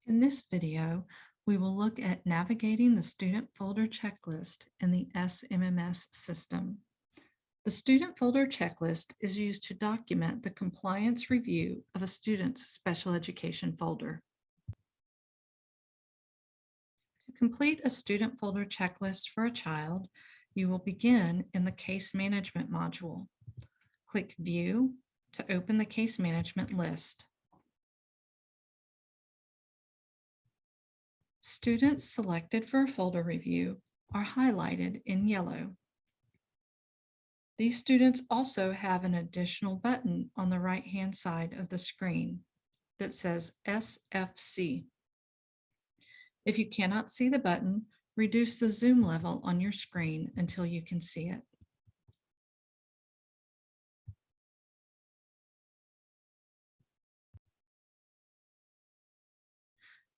In this video, we will look at navigating the student folder checklist in the SMMS system. The student folder checklist is used to document the compliance review of a student's special education folder. To complete a student folder checklist for a child, you will begin in the Case Management module. Click View to open the case management list. Students selected for a folder review are highlighted in yellow. These students also have an additional button on the right-hand side of the screen that says SFC. If you cannot see the button, reduce the zoom level on your screen until you can see it.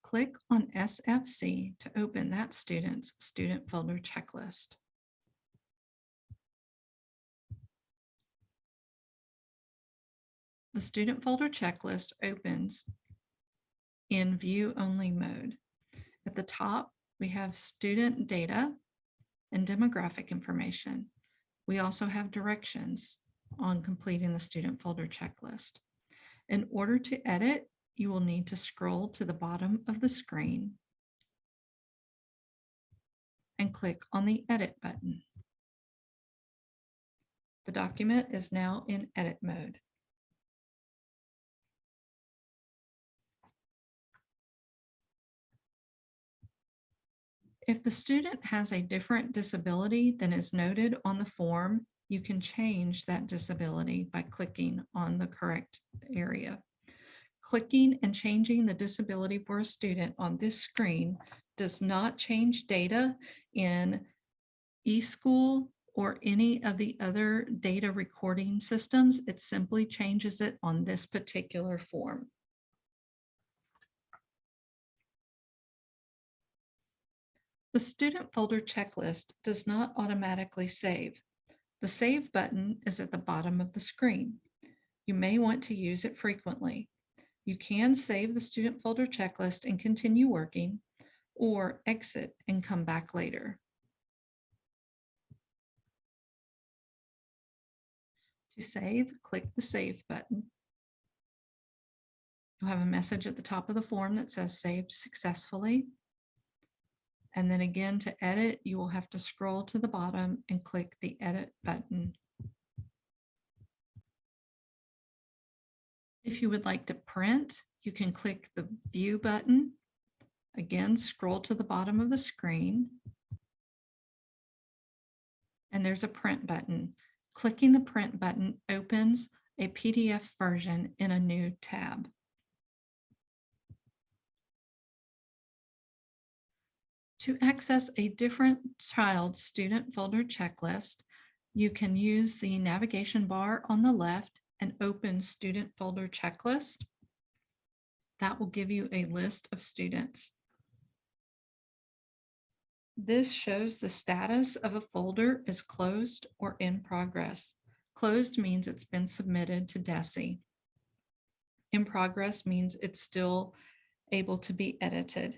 Click on SFC to open that student's student folder checklist. The student folder checklist opens in view-only mode. At the top, we have student data and demographic information. We also have directions on completing the student folder checklist. In order to edit, you will need to scroll to the bottom of the screen and click on the Edit button. The document is now in edit mode. If the student has a different disability than is noted on the form, you can change that disability by clicking on the correct area. Clicking and changing the disability for a student on this screen does not change data in eSchool or any of the other data recording systems. It simply changes it on this particular form. The student folder checklist does not automatically save. The Save button is at the bottom of the screen. You may want to use it frequently. You can save the student folder checklist and continue working, or exit and come back later. To save, click the Save button. You'll have a message at the top of the form that says saved successfully. And then again, to edit, you will have to scroll to the bottom and click the Edit button. If you would like to print, you can click the View button. Again, scroll to the bottom of the screen. And there's a Print button. Clicking the Print button opens a PDF version in a new tab. To access a different child's student folder checklist, you can use the navigation bar on the left and open Student Folder Checklist. That will give you a list of students. This shows the status of a folder as closed or in progress. Closed means it's been submitted to DESE. In progress means it's still able to be edited.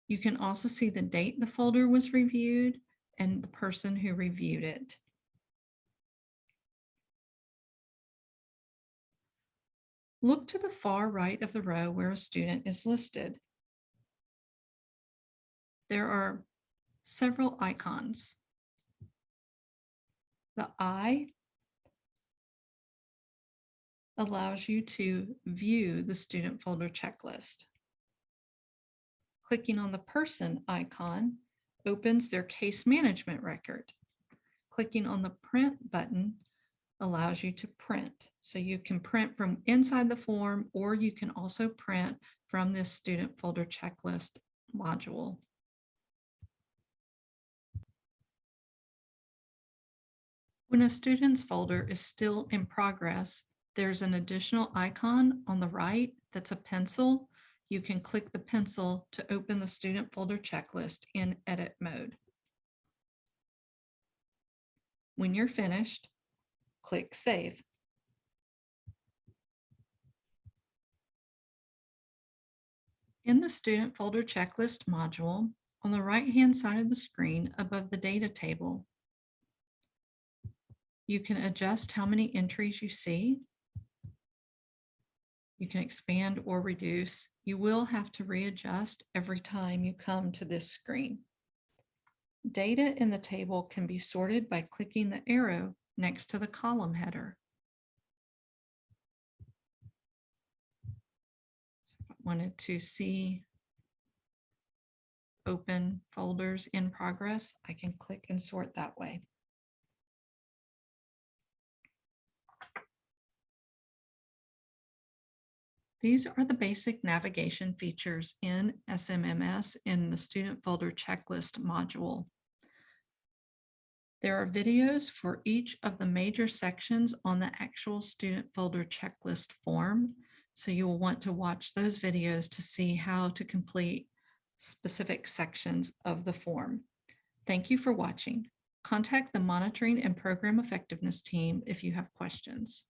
You can also see the date the folder was reviewed and the person who reviewed it. Look to the far right of the row where a student is listed. There are several icons. The eye allows you to view the student folder checklist. Clicking on the person icon opens their case management record. Clicking on the print button allows you to print. So you can print from inside the form, or you can also print from this student folder checklist module. When a student's folder is still in progress, there's an additional icon on the right that's a pencil. You can click the pencil to open the student folder checklist in edit mode. When you're finished, click Save. In the Student Folder Checklist module, on the right-hand side of the screen above the data table, you can adjust how many entries you see. You can expand or reduce. You will have to readjust every time you come to this screen. Data in the table can be sorted by clicking the arrow next to the column header. So if I wanted to see open folders in progress, I can click and sort that way. These are the basic navigation features in SMMS in the Student Folder Checklist module. There are videos for each of the major sections on the actual Student Folder Checklist form, so you will want to watch those videos to see how to complete specific sections of the form. Thank you for watching. Contact the Monitoring and Program Effectiveness team if you have questions.